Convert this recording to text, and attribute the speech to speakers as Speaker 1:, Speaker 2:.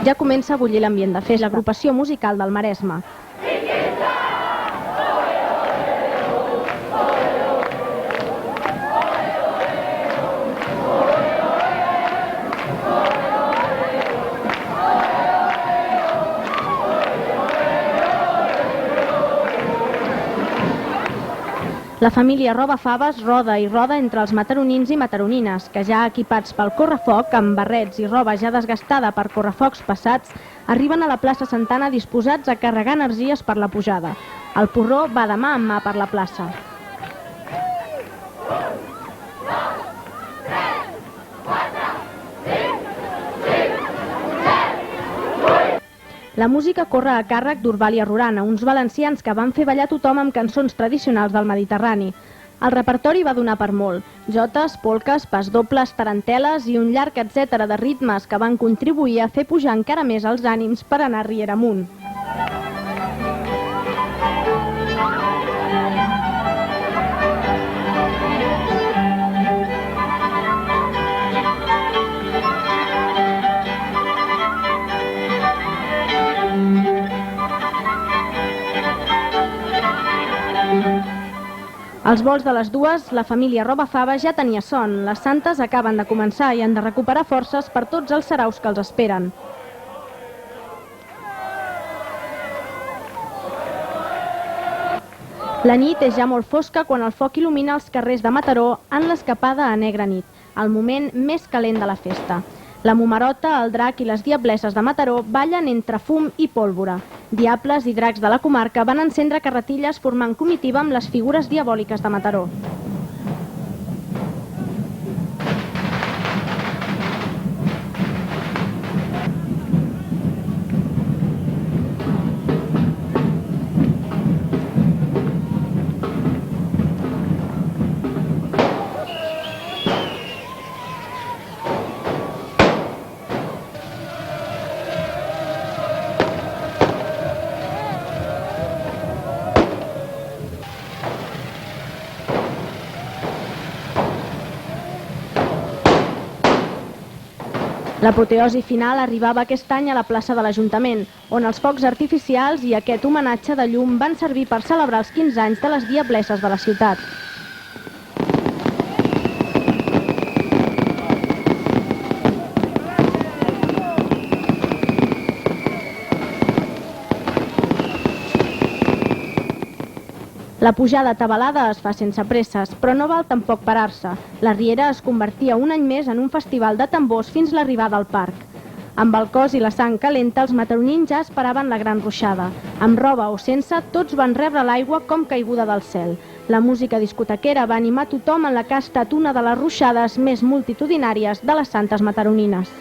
Speaker 1: Ja comença a bullir l'ambient de festa. L'agrupació musical del Maresme. La família Robafaves roda i roda entre els mataronins i mataronines, que ja equipats pel correfoc, amb barrets i roba ja desgastada per correfocs passats, arriben a la plaça Santana disposats a carregar energies per la pujada. El porró va de mà en mà per la plaça. La música corre a càrrec d'Urbàlia Rurana, uns valencians que van fer ballar tothom amb cançons tradicionals del Mediterrani. El repertori va donar per molt. Jotes, polques, pasdobles, tarantel·les i un llarg etcètera de ritmes que van contribuir a fer pujar encara més els ànims per anar riera amunt. Als volts de les dues, la família Robafava ja tenia son. Les santes acaben de començar i han de recuperar forces per tots els saraus que els esperen. La nit és ja molt fosca quan el foc il·lumina els carrers de Mataró en l'escapada a Negra Nit, el moment més calent de la festa. La Momerota, el drac i les diableses de Mataró ballen entre fum i pólvora. Diables i dracs de la comarca van encendre carretilles formant comitiva amb les figures diabòliques de Mataró. L'apoteosi final arribava aquest any a la plaça de l'Ajuntament, on els focs artificials i aquest homenatge de llum van servir per celebrar els 15 anys de les diableses de la ciutat. La pujada atabalada es fa sense presses, però no val tampoc parar-se. La riera es convertia un any més en un festival de tambors fins l'arribada al parc. Amb el cos i la sang calenta, els mataronins ja esperaven la gran ruixada. Amb roba o sense, tots van rebre l'aigua com caiguda del cel. La música discotequera va animar tothom en la que ha estat una de les ruixades més multitudinàries de les santes mataronines.